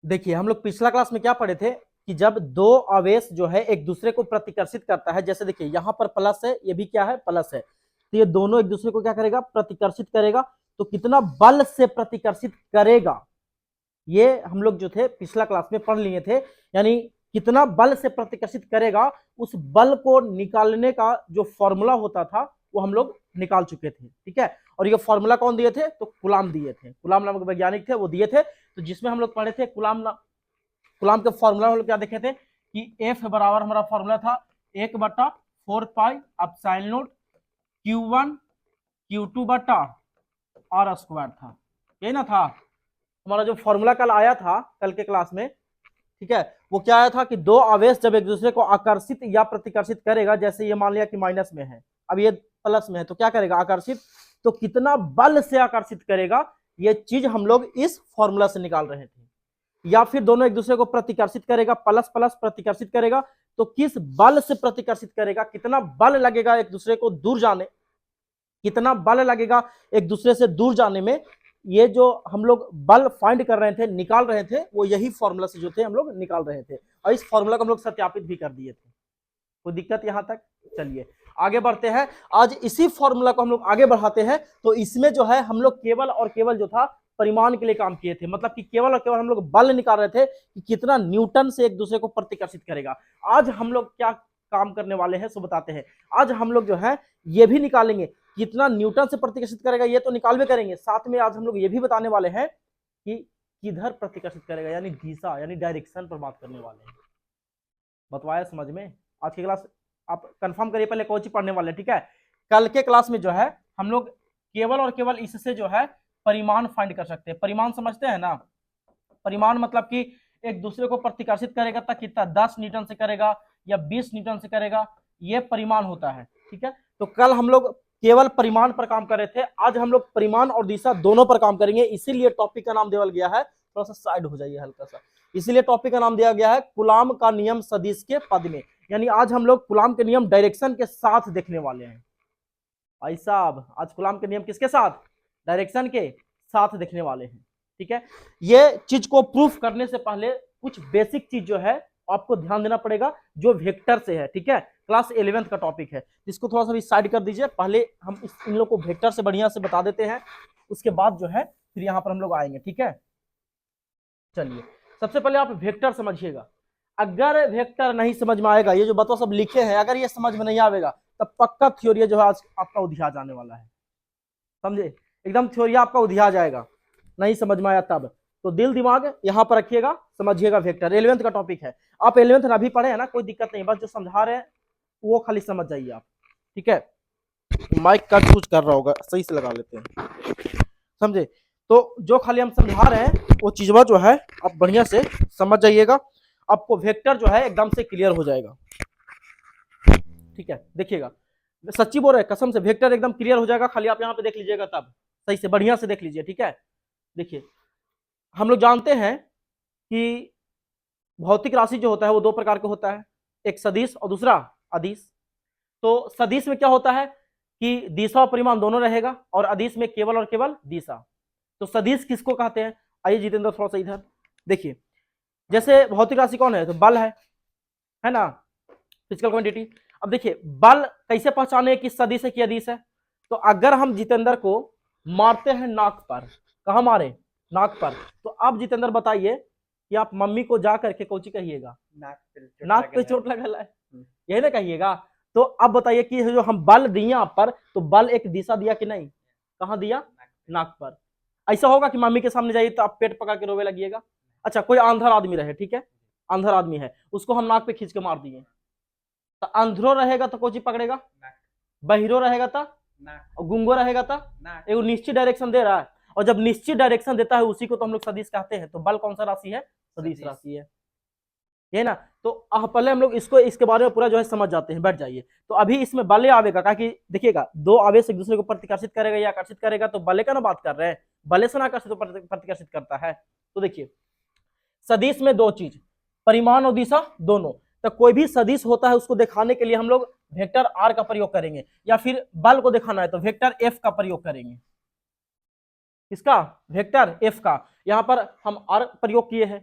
देखिए हम लोग पिछला क्लास में क्या पढ़े थे कि जब दो आवेश जो है एक दूसरे को प्रतिकर्षित करता है, जैसे देखिए यहाँ पर प्लस है, ये भी क्या है, प्लस है, तो ये दोनों एक दूसरे को क्या करेगा, प्रतिकर्षित करेगा। तो कितना बल से प्रतिकर्षित करेगा, ये हम लोग जो थे पिछला क्लास में पढ़ लिए थे। यानी कितना बल से प्रतिकर्षित करेगा, उस बल को निकालने का जो फॉर्मूला होता था वो हम लोग निकाल चुके थे, ठीक है। और ये फॉर्मूला कौन दिए थे, तो कुलाम दिए थे, कुलाम नामक वैज्ञानिक थे, वो दिए थे। तो जिसमें हम लोग पढ़े थे कुलाम के फॉर्मूला हम लोग क्या देखे थे कि एफ बराबर हमारा फॉर्मूला था 1/4 पाई Q1 Q2 बटा R स्क्वायर था, यही ना था हमारा जो फॉर्मूला कल आया था कल के क्लास में, ठीक है। वो क्या आया था कि दो आवेश जब एक दूसरे को आकर्षित या प्रतिकर्षित करेगा, जैसे ये मान लिया कि माइनस में है, अब ये प्लस में है, तो क्या करेगा, आकर्षित। तो कितना बल से आकर्षित करेगा, ये चीज हम लोग इस फॉर्मूला से निकाल रहे थे। या फिर दोनों एक दूसरे को प्रतिकर्षित करेगा, प्लस प्लस प्रतिकर्षित करेगा, तो किस बल से प्रतिकर्षित करेगा, कितना बल लगेगा एक दूसरे को दूर जाने, कितना बल लगेगा एक दूसरे से दूर जाने में, ये जो हम लोग बल फाइंड कर रहे थे, निकाल रहे थे, वो यही फॉर्मूला से जो थे हम लोग निकाल रहे थे। और इस फॉर्मूला को हम लोग सत्यापित भी कर दिए थे। कोई दिक्कत यहां तक? चलिए आगे बढ़ते हैं। आज इसी फॉर्मूला को हम लोग आगे बढ़ाते हैं। तो इसमें जो है हम लोग केवल और केवल जो था परिमाण के लिए काम किए थे, मतलब कि केवल और केवल हम लोग बल निकाल रहे थे कि कितना न्यूटन से एक दूसरे को प्रतिकर्षित करेगा। आज हम लोग क्या काम करने वाले हैं सो बताते हैं। आज हम लोग जो है ये भी निकालेंगे कितना न्यूटन से प्रतिकर्षित करेगा, ये तो निकाल भी करेंगे, साथ में आज हम लोग ये भी बताने वाले हैं कि किधर प्रतिकर्षित करेगा, यानी दिशा यानी डायरेक्शन पर बात करने वाले हैं। बतवाया समझ में? आज की क्लास आप कंफर्म करिए पहले कौन सी पढ़ने वाले, ठीक है। कल के क्लास में जो है हम लोग केवल और केवल इससे जो है परिमाण फाइंड कर सकते हैं। परिमाण समझते हैं ना? परिमाण मतलब कि एक दूसरे को प्रतिकर्षित करेगा तक कितना 10 न्यूटन से करेगा या 20 न्यूटन से करेगा, ये परिमाण होता है, ठीक है। तो कल हम लोग केवल परिमाण पर काम कर रहे थे, आज हम लोग परिमाण और दिशा दोनों पर काम करेंगे। इसीलिए टॉपिक का नाम देवल गया है, थोड़ा सा साइड हो जाइए हल्का सा, इसीलिए टॉपिक का नाम दिया गया है कुलाम का नियम सदिश के पद में। यानी आज हम लोग कुलाम के नियम डायरेक्शन के साथ देखने वाले हैं। भाई साहब आज कुलाम के नियम किसके साथ? डायरेक्शन के साथ देखने वाले हैं, ठीक है। ये चीज को प्रूफ करने से पहले कुछ बेसिक चीज जो है आपको ध्यान देना पड़ेगा, जो वेक्टर से है, ठीक है। क्लास 11th का टॉपिक है, इसको थोड़ा सा भी साइड कर दीजिए। पहले हम इन लोग को वेक्टर से बढ़िया से बता देते हैं, उसके बाद जो है फिर यहाँ पर हम लोग आएंगे, ठीक है। चलिए सबसे पहले आप वेक्टर समझिएगा। अगर वेक्टर नहीं समझ में आएगा, ये जो बतवा सब लिखे हैं, अगर ये समझ में नहीं आएगा तब पक्का थ्योरी जो है आज आपका उधिया जाने वाला है, समझे। एकदम थ्योरी आपका उधिया जाएगा, नहीं समझ में आया तब। तो दिल दिमाग यहाँ पर रखिएगा, समझिएगा वेक्टर 11th का टॉपिक है। आप 11th अभी पढ़े हैं ना, कोई दिक्कत नहीं, बस जो समझा रहे हैं वो खाली समझ जाइए आप, ठीक है। माइक कट कुछ कर रहा होगा, सही से लगा लेते हैं, समझे। तो जो खाली हम समझा रहे हैं वो चीजवा जो है आप बढ़िया से समझ जाइएगा, आपको वेक्टर जो है एकदम से क्लियर हो जाएगा, ठीक है। देखिएगा सच्ची बोल रहे कसम से, वेक्टर एकदम क्लियर हो जाएगा, खाली आप यहाँ पे देख लीजिएगा, तब सही से बढ़िया से देख लीजिए, ठीक है। देखिए हम लोग जानते हैं कि भौतिक राशि जो होता है वो दो प्रकार का होता है, एक सदिश और दूसरा अदिश। तो सदिश में क्या होता है कि दिशा और परिमाण दोनों रहेगा, और अदिश में केवल और केवल दिशा। तो सदिश किसको कहते हैं? आइए जितेंद्र थोड़ा सा इधर देखिए। जैसे भौतिक राशि कौन है, तो बल है ना, फिजिकल क्वांटिटी। अब देखिए बल कैसे पहचाने कि सदिश है कि अदिश है? तो अगर हम जितेंद्र को मारते हैं नाक पर, कहा मारे, नाक पर, तो अब जितेंद्र बताइए कि आप मम्मी को जा करके कोची कहिएगा, नाक पे चोट लगल है, यही ना कहिएगा। तो अब बताइए कि जो हम बल दिए आप पर, तो बल एक दिशा दिया कि नहीं, कहां दिया, नाक पर। ऐसा होगा कि मम्मी के सामने जाइए तो आप पेट पका के रोवे लगिएगा। अच्छा कोई अंधर आदमी रहे, ठीक है, अंधर आदमी है, उसको हम नाक पे खींच के मार दिए, तो अंधरो रहेगा तो कोची पकड़ेगा, बहिरो रहेगा तो, और गुंगो रहेगा तो, एक निश्चित डायरेक्शन दे रहा है, और जब निश्चित डायरेक्शन देता है उसी को तो हम लोग सदिश कहते हैं। तो बल कौन सा राशि है, सदिश राशि है, ये ना। तो पहले हम लोग इसको इसके बारे में पूरा जो है समझ जाते हैं, बैठ जाइए। तो अभी इसमें बल आवेगा, कहा कि देखिएगा दो आवेश एक दूसरे को प्रतिकर्षित करेगा या आकर्षित करेगा, तो बले का ना बात कर रहे हैं, बले से ना आकर्षित प्रतिकर्षित करता है। तो देखिए सदिश में दो चीज, परिमाण और दिशा दोनों। तो कोई भी सदिश होता है उसको दिखाने के लिए हम लोग वेक्टर आर का प्रयोग करेंगे, या फिर बल को दिखाना है तो वेक्टर एफ का प्रयोग करेंगे। इसका वेक्टर एफ का, यहां पर हम आर प्रयोग किए हैं,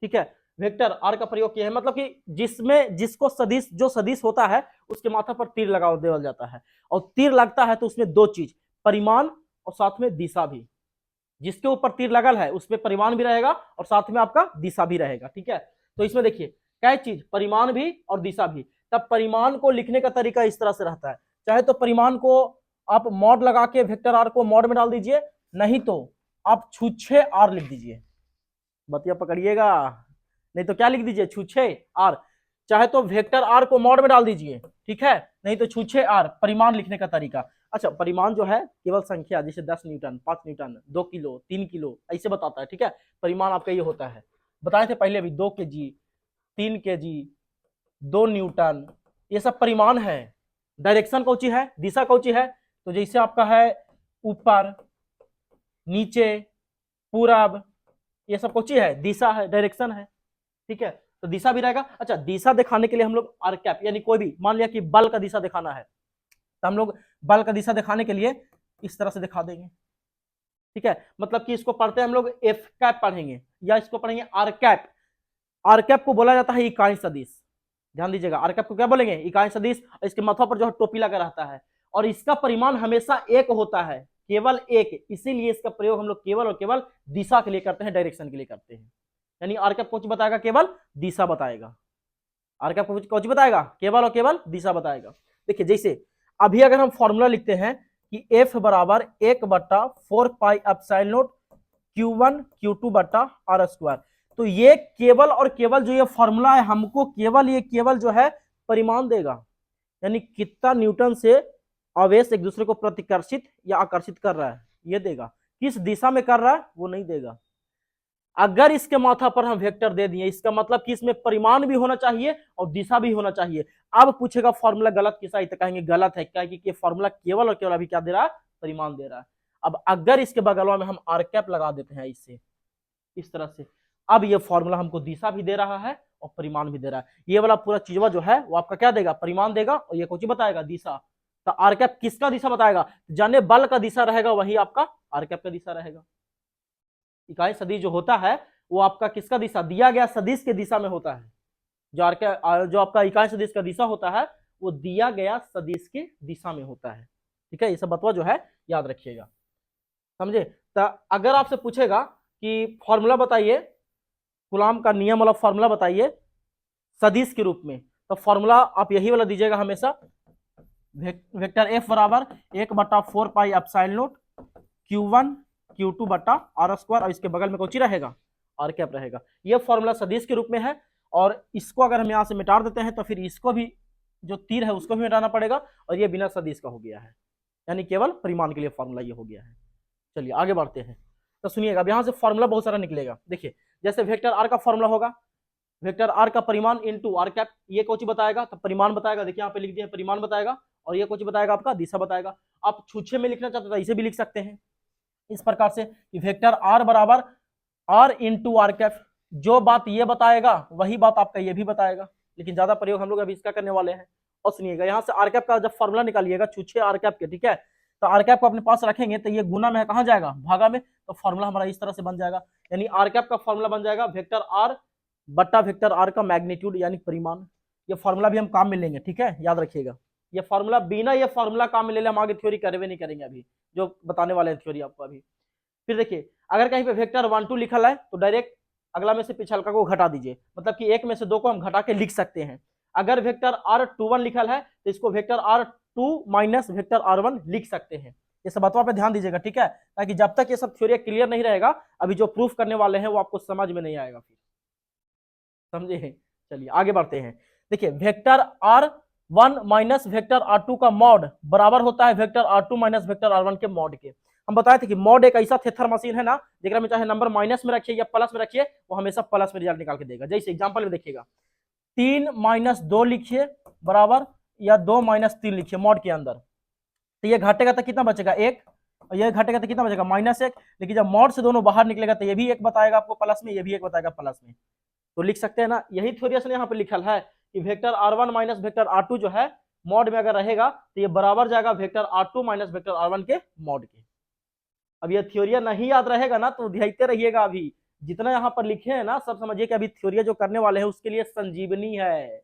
ठीक है, वेक्टर आर का प्रयोग किया है, मतलब कि जिसमें जिसको सदिश जो सदिश होता है उसके माथा पर तीर लगा देवल जाता है, और तीर लगता है तो उसमें दो चीज, परिमाण और साथ में दिशा भी। जिसके ऊपर तीर लगल है उसमें परिमाण भी रहेगा और साथ में आपका दिशा भी रहेगा। ठीक है, तो इसमें देखिए क्या चीज, परिमाण भी और दिशा भी। तब परिमाण को लिखने का तरीका इस तरह से रहता है, चाहे तो परिमाण को आप मॉड लगा के वेक्टर आर को मॉड में डाल दीजिए, नहीं तो आप छुच्छे आर लिख दीजिए, बतिया पकड़िएगा, नहीं तो क्या लिख दीजिए, छुच्छे आर। चाहे तो वेक्टर आर को मॉड में डाल दीजिए, ठीक है, नहीं तो छुच्छे आर, परिमाण लिखने का तरीका। अच्छा, परिमाण जो है केवल संख्या, जैसे 10 न्यूटन, 5 न्यूटन, 2 किलो, 3 किलो ऐसे बताता है। ठीक है, परिमाण आपका ये होता है, बताए थे पहले अभी, 2 केजी, 3 केजी, 2 न्यूटन, ये सब परिमाण है। डायरेक्शन कौन सी है, दिशा कौन सी है, तो जैसे आपका है ऊपर, नीचे, पूरब, ये सब कौन सी है, दिशा है, डायरेक्शन है। ठीक है, तो दिशा भी रहेगा। अच्छा, दिशा दिखाने के लिए हम लोग आर कैप, यानी कोई भी, मान लिया कि बल का दिशा दिखाना है, तो हम लोग बल का दिशा दिखाने के लिए इस तरह से दिखा देंगे। ठीक है, मतलब कि इसको पढ़ते हैं हम लोग एफ कैप पढ़ेंगे, या इसको पढ़ेंगे आर कैप। आर कैप को बोला जाता है इकाई सदिश, ध्यान दीजिएगा, आर कैप को क्या बोलेंगे, इकाई सदिश। इसके माथा पर जो है टोपी लगा रहता है, और इसका परिमाण हमेशा एक होता है, केवल एक, इसीलिए इसका प्रयोग हम लोग केवल और केवल दिशा के लिए करते हैं, डायरेक्शन के लिए करते हैं। यानी आर कैप कुछ बताएगा, केवल दिशा बताएगा। आर कैप कुछ बताएगा, केवल और केवल दिशा बताएगा। देखिए, जैसे अभी अगर हम फॉर्मूला लिखते हैं कि एफ बराबर 1/4 पाई Q1 Q2 बटा आर स्क्वायर, तो ये केवल और केवल जो ये फॉर्मूला है हमको केवल ये केवल जो है परिमाण देगा, यानी कितना न्यूटन से आवेश एक दूसरे को प्रतिकर्षित या आकर्षित कर रहा है ये देगा, किस दिशा में कर रहा है वो नहीं देगा। अगर इसके माथा पर हम वेक्टर दे दिए, इसका मतलब कि इसमें परिमाण भी होना चाहिए और दिशा भी होना चाहिए। अब पूछेगा फॉर्मूला गलत किसा है, तो कहेंगे गलत है, क्या कि फॉर्मूला केवल और केवल अभी क्या दे रहा है, परिमाण दे रहा है। अब अगर इसके बगलवा में हम आर कैप लगा देते हैं इससे, इस तरह से, अब ये फॉर्मूला हमको दिशा भी दे रहा है और परिमाण भी दे रहा है। ये वाला पूरा चीजवा जो है वो आपका क्या देगा, परिमाण देगा, और ये कुछ बताएगा, दिशा। तो आर कैप किसका दिशा बताएगा, जाने बल का दिशा रहेगा वही आपका आर कैप का दिशा रहेगा। इकाई सदिश जो होता है वो आपका किसका दिशा, दिया गया सदिश के दिशा में होता है। जो आपका इकाई सदिश का दिशा होता है वो दिया गया सदिश के दिशा में होता है। ठीक है, ये सब बतवा जो है याद रखिएगा, समझे। तो अगर आपसे पूछेगा कि फॉर्मूला बताइए, कूलॉम का नियम वाला फॉर्मूला बताइए सदिश के रूप में, तो फॉर्मूला आप यही वाला दीजिएगा हमेशा, वेक्टर एफ बराबर 1/4 पाई एप्सिलॉन Q1 Q2 बटा आर स्क्वायर, और इसके बगल में कौन सी रहेगा, आर कैप रहेगा। यह फॉर्मूला सदिश के रूप में है, और इसको अगर हम यहां से मिटा देते हैं तो फिर इसको भी, जो तीर है उसको भी मिटाना पड़ेगा, और ये बिना सदिश का हो गया है, यानी केवल परिमाण के लिए फॉर्मूला ये हो गया है। चलिए आगे बढ़ते हैं, तो सुनिएगा, अब यहां से फॉर्मूला बहुत सारा निकलेगा। देखिए, जैसे वेक्टर आर का फॉर्मूला होगा, वेक्टर आर का परिमाण इनटू आर कैप, ये कौन सी बताएगा, तो परिमाण बताएगा, देखिए यहाँ पे लिख दिया परिमाण बताएगा, और ये कौन सी बताएगा, आपका दिशा बताएगा। आप छुच्छे में लिखना चाहते हैं इसे भी लिख सकते हैं इस प्रकार से, वेक्टर आर बराबर आर इंटू आर कैप, जो बात ये बताएगा वही बात आपका ये भी बताएगा, लेकिन ज्यादा प्रयोग हम लोग अभी इसका करने वाले हैं। और सुनिएगा, यहाँ से आर कैप का जब फॉर्मूला निकालिएगा छुच्छे आर कैप के, ठीक है, तो आर कैप को अपने पास रखेंगे तो ये गुना में कहाँ जाएगा, भागा में, तो फॉर्मूला हमारा इस तरह से बन जाएगा, यानी आर कैप का फॉर्मूला बन जाएगा वेक्टर आर बट्टा वेक्टर आर का मैग्नीट्यूड यानी परिमाण। ये फॉर्मूला भी हम काम में लेंगे, ठीक है, याद रखिएगा। ये फॉर्मूला, बिना ये फॉर्मूला काम में ले ले हम आगे थ्योरी करवे नहीं करेंगे, अभी जो बताने वाले हैं थ्योरी आपको अभी। फिर देखिए, अगर कहीं पे वेक्टर 1 2 लिखा है तो डायरेक्ट अगला में से पिछलका को घटा दीजिए, मतलब कि एक में से दो को हम घटा के लिख सकते हैं। अगर वेक्टर R21 लिखा है तो इसको vector R2 minus vector R1 लिख सकते हैं। ये सब बातों पे ध्यान दीजिएगा, ठीक है, ताकि जब तक ये सब थ्योरी क्लियर नहीं रहेगा, अभी जो प्रूफ करने वाले हैं वो आपको समझ में नहीं आएगा, फिर समझे। चलिए आगे बढ़ते हैं। देखिए, vector R1 minus vector R2 का मॉड बराबर होता है vector R2 minus vector R1 के मॉड के। हम बताए थे कि मॉड एक ऐसा थेथर मशीन है ना, जेकरा में चाहे नंबर माइनस में रखिए या प्लस में रखिए, वो हमेशा प्लस में रिजल्ट निकाल के देगा। जैसे एग्जांपल में देखिएगा, 3 माइनस 2 लिखिए बराबर, या 2 माइनस 3 लिखिए मॉड के अंदर, तो ये घटेगा तो कितना बचेगा 1, और ये घटेगा तो कितना बचेगा -1। लेकिन जब मॉड से दोनों बाहर निकलेगा तो ये भी 1 बताएगा आपको प्लस में, ये भी 1 बताएगा प्लस में, तो लिख सकते हैं ना। यही थ्योरी असल यहाँ पे लिखल है कि vector R1 minus vector R2 जो है मॉड में अगर रहेगा तो ये बराबर जाएगा vector R2 minus vector R1 के मॉड के। अब ये थ्योरी नहीं याद रहेगा ना तो ध्याते रहिएगा, अभी जितना यहाँ पर लिखे हैं ना सब समझिए कि अभी थ्योरी जो करने वाले हैं उसके लिए संजीवनी है।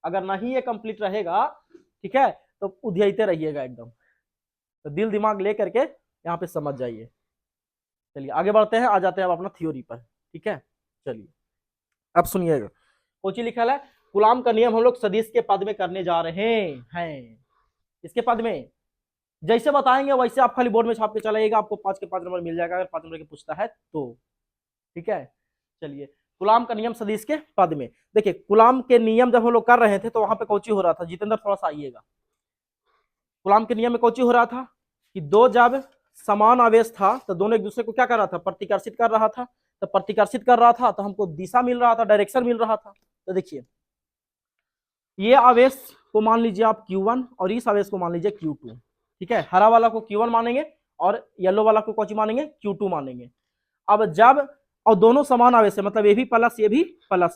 अगर नहीं ये कंप्लीट रहेगा, ठीक है, तो उधियाते रहिएगा एकदम। तो दिल दिमाग ले करके यहाँ पे समझ जाइए। चलिए आगे बढ़ते हैं, आ जाते हैं अब अपना थ्योरी पर, ठीक है। चलिए अब सुनिएगा, कोची लिखा है, कूलाम का नियम हम लोग सदिश के पद में करने जा रहे हैं। इसके पद में जैसे बताएंगे वैसे आप खाली बोर्ड में छाप के चलाइएगा, आपको 5 के 5 नंबर मिल जाएगा अगर 5 नंबर के पूछता है तो, ठीक है। चलिए कूलाम का नियम सदिश के पद में, देखिए कूलाम के नियम जब हम लोग कर रहे थे तो वहां पे कोची हो रहा था, जितेंद्र थोड़ा सा आइएगा। कूलाम के नियम में कोची हो रहा था कि दो जब समान आवेश था तो दोनों एक दूसरे को क्या कर रहा था, प्रतिकर्षित कर रहा था। तो प्रतिकर्षित कर रहा था तो हमको दिशा मिल रहा था, डायरेक्शन मिल रहा था। तो देखिए ये आवेश को मान लीजिए आप Q1 और इस आवेश को मान लीजिए Q2, ठीक है। हरा वाला को Q1 मानेंगे और येलो वाला को कौन मानेंगे, Q2 मानेंगे। अब जब और दोनों समान आवेश है, मतलब ये भी प्लस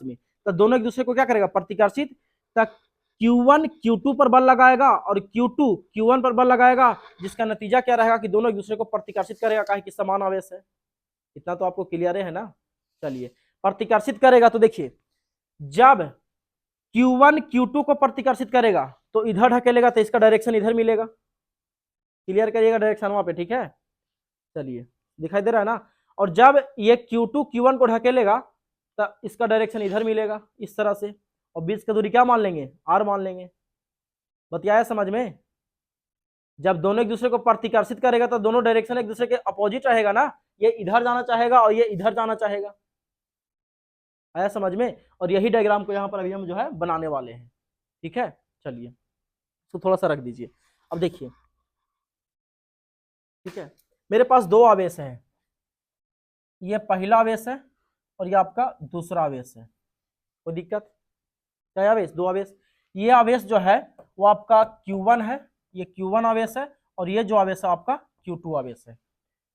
में, तो दोनों एक दूसरे को क्या करेगा, प्रतिकर्षित। तक Q1 Q2 पर बल लगाएगा और Q2 Q1 पर बल लगाएगा, जिसका नतीजा क्या रहेगा कि दोनों एक दूसरे को प्रतिकर्षित करेगा, काहे कि समान आवेश है। इतना तो आपको क्लियर है ना। चलिए प्रतिकर्षित करेगा तो देखिए जब Q1 Q2 को प्रतिकर्षित करेगा तो इधर ढकेलेगा तो इसका डायरेक्शन इधर मिलेगा। क्लियर करिएगा डायरेक्शन वहां पे, ठीक है। चलिए दिखाई दे रहा है ना। और जब ये Q2 Q1 को ढकेलेगा तो इसका डायरेक्शन इधर मिलेगा इस तरह से, और बीच की दूरी क्या मान लेंगे, R मान लेंगे। बतियाया समझ में। जब दोनों एक दूसरे को प्रतिकर्षित करेगा तो दोनों डायरेक्शन एक दूसरे के अपोजिट रहेगा ना, ये इधर जाना चाहेगा और ये इधर जाना चाहेगा। आया समझ में। और यही डायग्राम को यहाँ पर अभी हम जो है बनाने वाले हैं, ठीक है। चलिए तो थोड़ा सा रख दीजिए। अब देखिए, ठीक है, मेरे पास दो आवेश हैं, ये पहला आवेश है और ये आपका दूसरा आवेश है। कोई दिक्कत, क्या आवेश, दो आवेश। ये आवेश जो है वो आपका Q1 है, ये Q1 आवेश है, और ये जो आवेश है आपका Q2 आवेश है,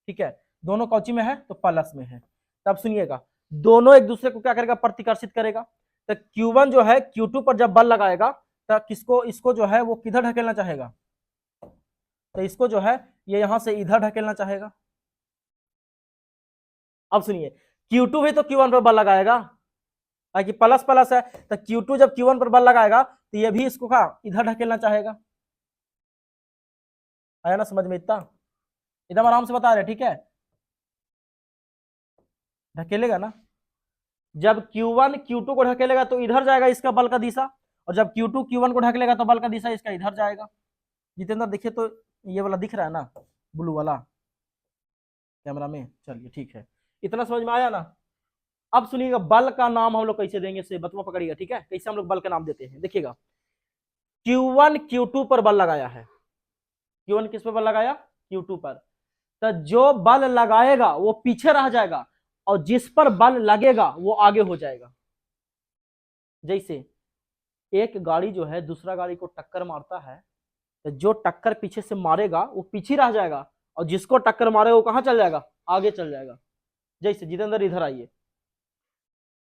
ठीक है। दोनों कौची में है, तो प्लस में है। तब सुनिएगा, दोनों एक दूसरे को क्या करेगा, प्रतिकर्षित करेगा। तो Q1 जो है Q2 पर जब बल लगाएगा तो किसको, इसको जो है वो किधर ढकेलना चाहेगा, तो इसको जो है ये यहां से इधर ढकेलना चाहेगा। अब सुनिए, Q2 भी तो Q1 पर बल लगाएगा, ताकि प्लस प्लस है, तो Q2 जब Q1 पर बल लगाएगा तो ये भी इसको क्या इधर ढकेलना चाहेगा। आया ना समझ में, इतना एकदम आराम से बता रहे, ठीक है। ढकेलेगा ना, जब Q1 Q2 को ढकेलेगा तो इधर जाएगा इसका बल का दिशा, और जब Q2 Q1 को ढकेलेगा तो बल का दिशा इसका इधर जाएगा। जितेंद्र देखिए तो ये वाला दिख रहा है ना, ब्लू वाला कैमरा में। चलिए ठीक है, इतना समझ में आया ना। अब सुनिएगा बल का नाम हम लोग कैसे देंगे, से बतवा पकड़िएगा, ठीक है। कैसे हम लोग बल का नाम देते हैं, देखिएगा। Q1 Q2 पर बल लगाया है, Q1 किस पर बल लगाया, Q2 पर। तो जो बल लगाएगा वो पीछे रह जाएगा और जिस पर बल लगेगा वो आगे हो जाएगा। जैसे एक गाड़ी जो है दूसरा गाड़ी को टक्कर मारता है, तो जो टक्कर पीछे से मारेगा वो पीछे रह जाएगा, और जिसको टक्कर मारेगा वो कहां चल जाएगा, आगे चल जाएगा। जैसे जितेंद्र इधर आइए,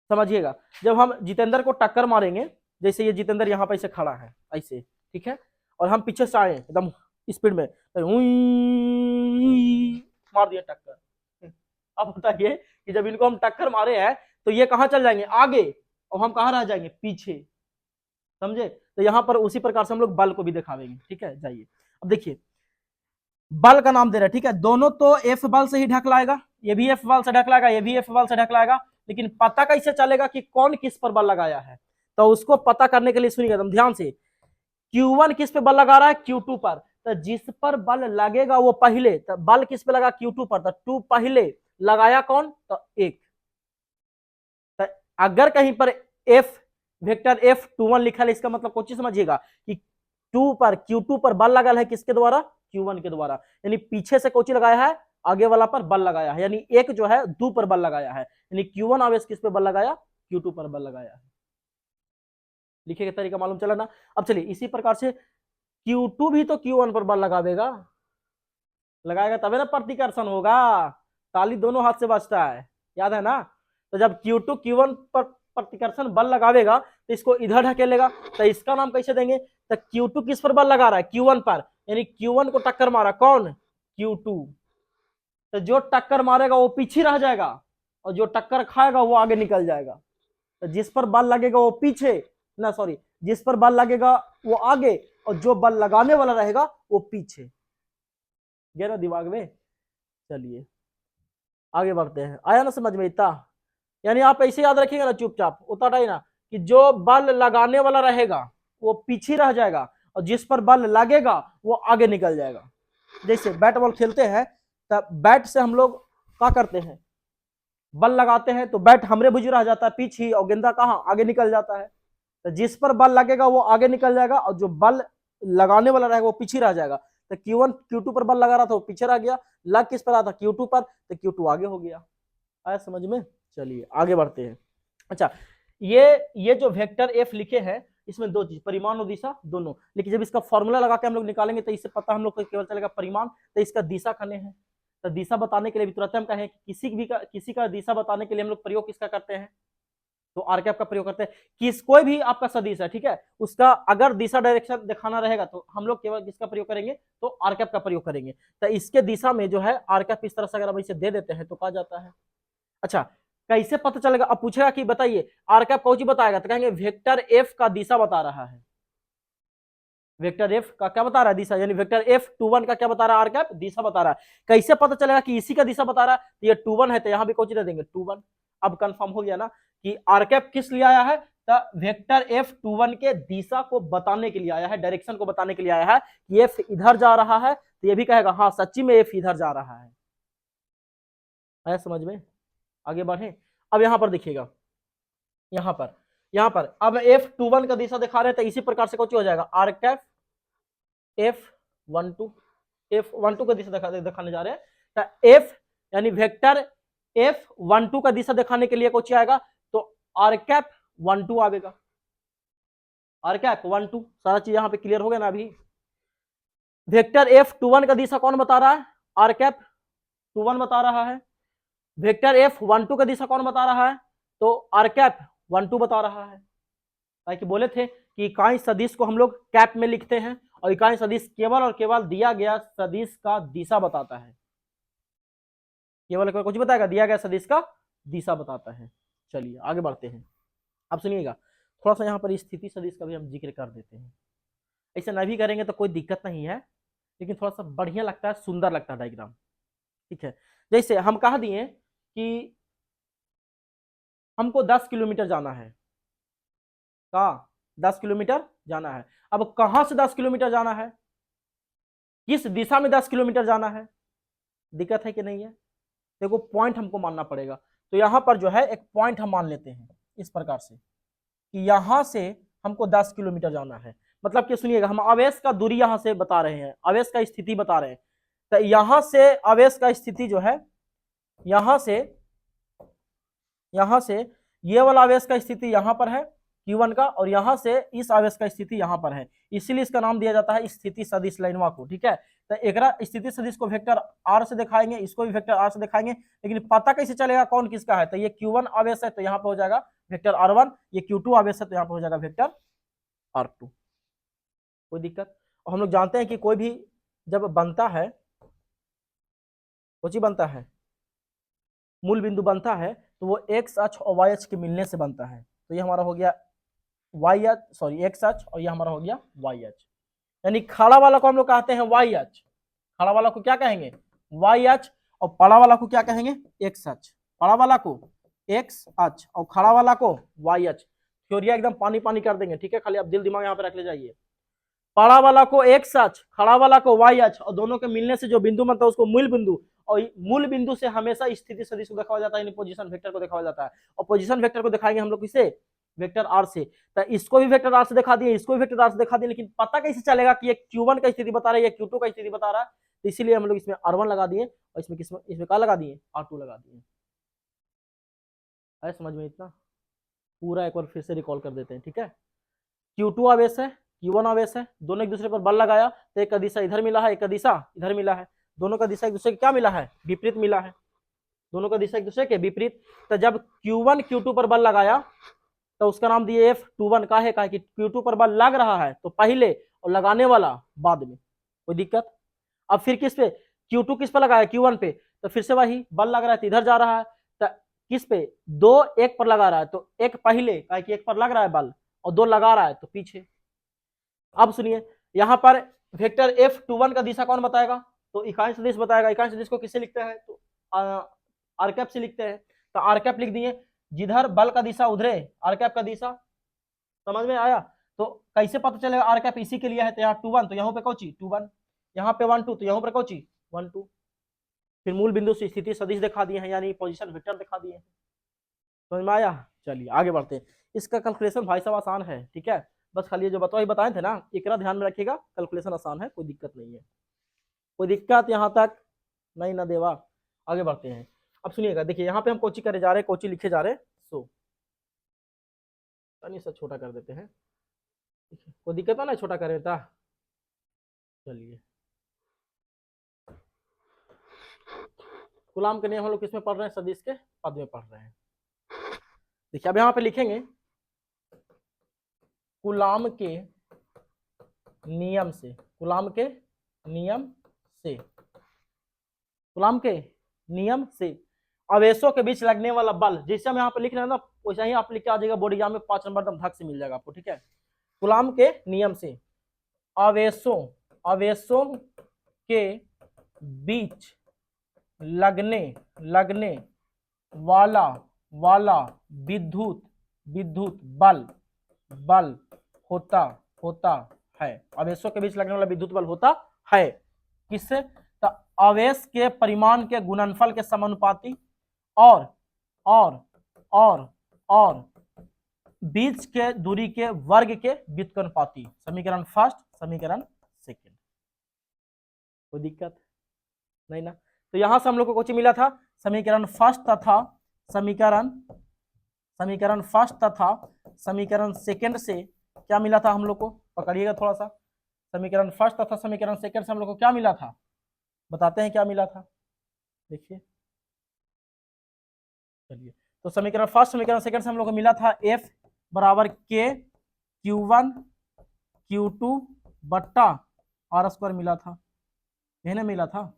समझिएगा, जब हम जितेंद्र को टक्कर मारेंगे, जैसे ये जितेंद्र यहाँ पे ऐसे खड़ा है ऐसे, ठीक है, और हम पीछे से आए एकदम स्पीड में, तो मार दिया टक्कर। अब बताइए कि जब इनको हम टक्कर मारे हैं तो ये कहां चल जाएंगे, आगे, और हम कहां रह जाएंगे, पीछे। समझे। तो यहाँ पर उसी प्रकार से हम लोग बल को भी दिखावेंगे, ठीक है। जाइए अब देखिए, बल का नाम दे रहा है, ठीक है। दोनों तो F बल से ही ढकलाएगा, ये भी F बल से ढकलाएगा, ये भी F बल से ढकलाएगा, लेकिन पता कैसे चलेगा कि कौन किस पर बल लगाया है, तो उसको पता करने के लिए सुनिएगा तुम ध्यान से। Q1 किस पे बल लगा रहा है, Q2 पर, तो जिस पर बल लगेगा वो पहले, तो बल किस पे लगा, Q2 पर, तो 2 पहले लगाया कौन, तो 1। तो अगर कहीं पर F वेक्टर F21 लिखा है, इसका मतलब कुछ समझिएगा कि Q2 पर बल लगा है किसके द्वारा, Q1 के द्वारा, यानी पीछे से कोची लगाया है, आगे वाला पर बल लगाया है, यानी एक जो है 2 पर बल लगाया है, यानी Q1 आवेश किस पे बल लगाया, Q2 पर बल लगाया है। लिखे का तरीका मालूम चला ना। अब चलिए इसी प्रकार से Q2 भी तो Q1 पर बल लगाएगा, लगाएगा तबे ना प्रतिकर्षण होगा, ताली दोनों हाथ से बजता है, याद है ना। तो जब Q2 Q1 पर प्रतिकर्षण बल लगावेगा तो इसको इधर ढकेलेगा, तो इसका नाम कैसे देंगे, तो Q2 किस पर बल लगा रहा है, Q1 पर, यानी Q1 को टक्कर मारा कौन, Q2, तो जो टक्कर मारेगा वो पीछे रह जाएगा, और जो टक्कर खाएगा वो आगे निकल जाएगा। तो जिस पर बल लगेगा वो पीछे, ना सॉरी, जिस पर बल लगेगा वो आगे, और जो बल लगाने वाला रहेगा वो पीछे। गया ना दिमाग में? चलिए आगे बढ़ते हैं। आया ना समझ में इतना? यानी आप ऐसे याद रखिएगा ना चुपचाप, उतना ही ना, कि जो बल लगाने वाला रहेगा वो पीछे रह जाएगा, और जिस पर बल लगेगा वो आगे निकल जाएगा। जैसे बैट बॉल खेलते हैं, तब बैट से हम लोग क्या करते हैं, बल लगाते हैं तो बैट हमरे भुजी रह जाता है पीछे, और गेंदा कहाँ आगे निकल जाता है। तो जिस पर बल लगेगा वो आगे निकल जाएगा, और जो बल लगाने वाला रहेगा वो पीछे रह जाएगा। तो Q1 Q2 पर बल लगा रहा था वो पीछे रह गया, लग किस पर रहा था Q2 पर, तो Q2 आगे हो गया। आया समझ में? चलिए आगे बढ़ते हैं। अच्छा, ये जो वेक्टर एफ लिखे हैं इसमें दो चीज, परिमाण और दिशा दोनों, लेकिन जब इसका फॉर्मूला लगा के हम लोग निकालेंगे तो इससे पता हम लोग को केवल चलेगा परिमाण, तो इसका दिशा खने है। तो दिशा बताने के लिए भी तुरंत हम कहें किसी का दिशा बताने के लिए हम लोग प्रयोग किसका करते हैं, तो आर कैप का प्रयोग करते हैं। किस कोई भी आपका सदिश है, ठीक है, उसका अगर दिशा डायरेक्शन दिखाना रहेगा तो हम लोग केवल किसका प्रयोग करेंगे, तो आर कैप का प्रयोग करेंगे। तो इसके दिशा में जो है आर कैप इस तरह से अगर हम इसे दे देते हैं तो कहा जाता है। अच्छा, कैसे पता चलेगा? अब पूछेगा कि बताइए आर कैप कौन सी बताएगा, तो कहेंगे वेक्टर एफ का दिशा बता रहा है। वेक्टर एफ का क्या बता रहा है, दिशा, यानी वेक्टर F21 का क्या बता रहा है, आर कैप दिशा बता रहा है। कैसे पता चलेगा कि इसी का दिशा बता रहा है, तो ये 21 है तो यहां भी कौन सी दे देंगे 21। अब कंफर्म हो गया ना कि आर कैप किस लिए आया है, तो वेक्टर F21 के दिशा को बताने के लिए आया है, डायरेक्शन को बताने के लिए आया है कि एफ इधर जा रहा है, तो ये भी कहेगा हाँ सच्ची में एफ इधर जा रहा है। आया समझ में? आगे बढ़े। अब यहां पर देखिएगा, यहां पर अब F21 का दिशा दिखा रहे हैं, तो इसी प्रकार से कौन हो जाएगा, आर कैप F12 का दिशा दिखाने जा रहे हैं, तो एफ यानी वेक्टर F12 का दिशा दिखाने के लिए कौन आएगा, तो आर कैप 12 आएगा। आर कैप 12, सारा चीज यहां पे क्लियर हो गया ना अभी। वेक्टर F21 का दिशा कौन बता रहा है, आर कैप 21 बता रहा है। वेक्टर F12 का दिशा कौन बता रहा है, तो आर कैप 12 बता रहा है। ताकि बोले थे कि इकाई सदिश को हम लोग कैप में लिखते हैं, और इकाई सदिश केवल और केवल दिया गया सदिश का दिशा बताता है। केवल कुछ बताएगा, दिया गया सदिश का दिशा बताता है। चलिए आगे बढ़ते हैं। अब सुनिएगा, थोड़ा सा यहाँ पर स्थिति सदिश का भी हम जिक्र कर देते हैं। ऐसे नहीं भी करेंगे तो कोई दिक्कत नहीं है, लेकिन थोड़ा सा बढ़िया लगता है, सुंदर लगता है डायग्राम, ठीक है। जैसे हम कह दिए कि हमको 10 किलोमीटर जाना है, कहाँ 10 किलोमीटर जाना है। अब कहां से 10 किलोमीटर जाना है, किस दिशा में 10 किलोमीटर जाना है, दिक्कत है कि नहीं है? देखो पॉइंट हमको मानना पड़ेगा, तो यहां पर जो है एक पॉइंट हम मान लेते हैं इस प्रकार से कि यहां से हमको 10 किलोमीटर जाना है। मतलब कि सुनिएगा, हम आवेश का दूरी यहां से बता रहे हैं, आवेश का स्थिति बता रहे हैं। तो यहां से आवेश का स्थिति जो है, यहां से ये वाला आवेश का स्थिति यहां पर है Q1 का, और यहां से इस आवेश का स्थिति यहां पर है, इसीलिए इसका नाम दिया जाता है स्थिति सदिश लाइनवा को, ठीक है। तो एकरा स्थिति सदिश को वेक्टर R से दिखाएंगे, इसको भी वेक्टर R से दिखाएंगे, लेकिन पता कैसे चलेगा कौन किसका है, तो ये Q1 आवेश है तो यहाँ पे हो जाएगा वेक्टर R1, ये Q2 आवेश है तो यहाँ पे हो जाएगा वेक्टर R2। कोई दिक्कत? और हम लोग जानते हैं कि कोई भी जब बनता है, कोई चीज बनता है, मूल बिंदु बनता है, तो वो एक्स अक्ष और वाई अक्ष के मिलने से बनता है। तो ये हमारा हो गया वाई अक्ष, सॉरी एक्स अक्ष, और ये हमारा हो गया वाई अक्ष। यानी खड़ा वाला को हम लोग कहते हैं वाई अक्ष, खड़ा वाला को क्या कहेंगे, वाई अक्ष, और पड़ा वाला को क्या कहेंगे, एक्स अक्ष। पड़ा वाला को एक्स अक्ष और खड़ा वाला को वाई अक्ष। थ्योरिया एकदम पानी पानी कर देंगे, ठीक है, खाली आप दिल दिमाग यहाँ पे रख ले जाइए। पड़ा वाला को एक्स अक्ष, खड़ा वाला को वाई अक्ष, और दोनों के मिलने से जो बिंदु बनता है उसको मूल बिंदु, और मूल बिंदु से हमेशा स्थिति सदिश को दिखाया जाता है, यानी पोजीशन वेक्टर को दिखाया जाता है। और पोजीशन वेक्टर को दिखाएंगे हम लोग किसे, वेक्टर आर से। तो इसको भी वेक्टर आर से दिखा दिए, इसको भी वेक्टर आर से दिखा दिए, लेकिन पता कैसे चलेगा कि ये Q1 का स्थिति बता रहा है, ये Q2 का स्थिति बता रहा है, तो इसीलिए हम लोग इसमें R1 लगा दिए, और इसमें क्या लगा दिए, R2 लगा दिए। है समझ में इतना? पूरा एक बार फिर से रिकॉल कर देते हैं, ठीक है। Q2 आवेश है, Q1 आवेश है, दोनों एक दूसरे पर बल लगाया, तो एक का दिशा इधर मिला है, एक का दिशा इधर मिला है, दोनों का दिशा एक दूसरे के क्या मिला है, विपरीत मिला है, दोनों का दिशा एक दूसरे के विपरीत। तो जब Q1 Q2 पर बल लगाया तो उसका नाम दिए F21 का है कि Q2 पर बल लग रहा है तो पहले, और लगाने वाला बाद में। कोई दिक्कत? अब फिर किस पे, Q2 किस पे लगाया, Q1 पे, तो फिर से वही बल लग रहा है तो इधर जा रहा है, तो किस पे, दो एक पर लगा रहा है तो एक पहले, क्या कि एक पर लग रहा है बल, और दो लगा रहा है तो पीछे। अब सुनिए यहां पर वेक्टर F21 का दिशा कौन बताएगा, तो इकाई सदिश बताएगा। इकाई सदिश को किससे लिखते हैं, तो आर कैप से लिखते हैं। तो आर कैप लिख दिए, जिधर बल का दिशा उधरे आर कैप का दिशा। समझ में आया। तो कैसे पता चलेगा आर कैप इसी के लिए है, तो यहाँ 2 1 तो यहाँ पे कौची 2 1, यहाँ पे 1 2 तो यहाँ पर कौची 1 2। फिर मूल बिंदु से स्थिति सदिश दिखा दिए हैं, यानी पोजीशन वेक्टर दिखा दिए हैं। समझ में आया। चलिए आगे बढ़ते हैं। इसका कैलकुलेशन भाई साहब आसान है, ठीक है। बस खाली जो बताए थे ना, इकरा ध्यान में रखिएगा, कैलकुलेशन आसान है, कोई दिक्कत नहीं है, कोई दिक्कत यहाँ तक नहीं ना देवा। आगे बढ़ते हैं। अब सुनिएगा, देखिए यहाँ पे हम कोची करे जा रहे हैं, कोची लिखे जा रहे हैं। सो सा छोटा कर देते हैं, कोई दिक्कत ना छोटा करे था। चलिए गुलाम के नियम हम लोग किसमें पढ़ रहे हैं, सदिश के पद में पढ़ रहे हैं। देखिए अब यहाँ पे लिखेंगे गुलाम के नियम से, गुलाम के नियम से, गुलाम के नियम से आवेशों के बीच लगने वाला बल, जैसे हम यहाँ पे लिख रहे हैं ना, वैसे ही आप लिख के आ जाएगा बोर्ड एग्जाम में 5 नंबर एकदम धक से मिल जाएगा आपको, ठीक है। गुलाम के नियम से आवेशों के बीच लगने वाला विद्युत बल होता है। आवेशों के बीच लगने वाला विद्युत बल होता है किससे, तो आवेश के परिमाण के गुणनफल के समानुपाती और बीच के दूरी के वर्ग के व्युत्क्रमानुपाती। समीकरण फर्स्ट, समीकरण सेकंड, कोई दिक्कत नहीं ना। तो यहां से हम लोग को कुछ मिला था, समीकरण फर्स्ट तथा समीकरण सेकंड से क्या मिला था हम लोग को, पकड़िएगा थोड़ा सा। समीकरण फर्स्ट तथा समीकरण सेकंड से हम लोग को क्या मिला था, बताते हैं क्या मिला था, देखिए। चलिए तो समीकरण फर्स्ट समीकरण सेकंड से हम लोग को मिला था F बराबर K Q1 Q2 बट्टा R² मिला था, यही मिला था।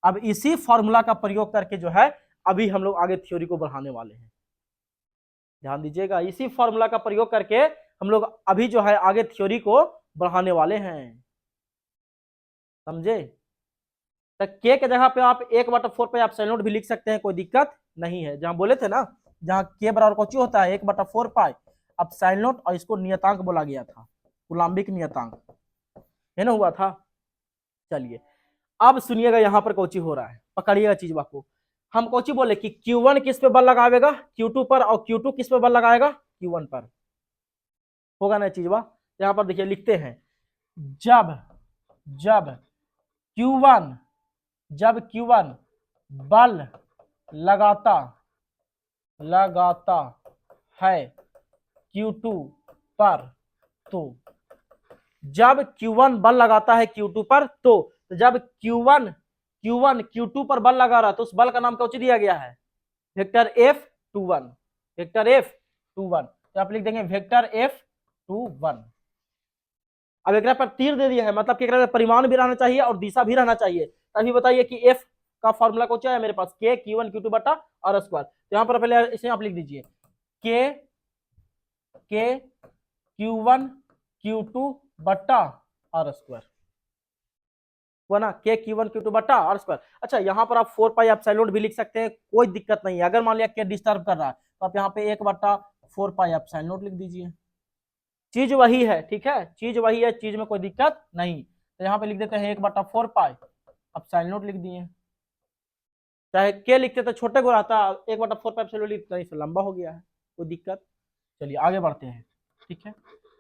अब इसी फॉर्मूला का प्रयोग करके जो है अभी हम लोग आगे थ्योरी को बढ़ाने वाले हैं, ध्यान दीजिएगा। इसी फॉर्मूला का प्रयोग करके हम लोग अभी जो है आगे थ्योरी को बढ़ाने वाले हैं, समझे। तो के जगह पे आप 1/4 पे आप साइन नोट भी लिख सकते हैं, कोई दिक्कत नहीं है। जहां बोले थे ना, जहां के बराबर कोची होता है 1/4 पाई, अब साइन नोट और इसको नियतांक बोला गया था, कुलाम्बिक नियतांक है ना, हुआ था। चलिए अब सुनिएगा यहाँ पर कोची हो रहा है, पकड़िएगा चीज को। हम कोची बोले कि Q1 किस पे बल लगावेगा, Q2 पर, और Q2 किस पे बल लगाएगा, Q1 पर, होगा ना चीज। यहाँ पर देखिए लिखते हैं, जब Q1 बल लगाता है Q2 पर, तो जब Q1 बल लगाता है Q2 पर, तो जब Q1 Q2 पर बल लगा रहा है तो उस बल का नाम क्या दिया गया है, वेक्टर F21, वेक्टर F21। तो आप लिख देंगे वेक्टर F21। अब एक पर तीर दे दिया है, मतलब कि परिमाण भी रहना चाहिए और दिशा भी रहना चाहिए। तभी बताइए कि F का फॉर्मूला कौन सा है मेरे पास, K Q1 Q2 बटा R²। तो यहाँ पर पहले इसे आप लिख दीजिए K Q1 Q2 बटा R², वो ना K Q1 Q2 बटा R²। अच्छा यहाँ पर आप 4 पाई एप्सिलॉन भी लिख सकते हैं, कोई दिक्कत नहीं है। अगर मान लिया K डिस्टर्ब कर रहा है तो आप यहाँ पे 1/4 पाई एप्सिलॉन लिख दीजिए, चीज वही है, ठीक है, चीज वही है, चीज में कोई दिक्कत नहीं। तो यहाँ पे लिख देते हैं 1/4 पाई एप्सिलॉन लिख दिए, चाहे K लिखते तो छोटे को रहता, 1/4 पाई एप्सिलॉन लिखते तो लंबा हो गया है, कोई दिक्कत। चलिए आगे बढ़ते हैं, ठीक है।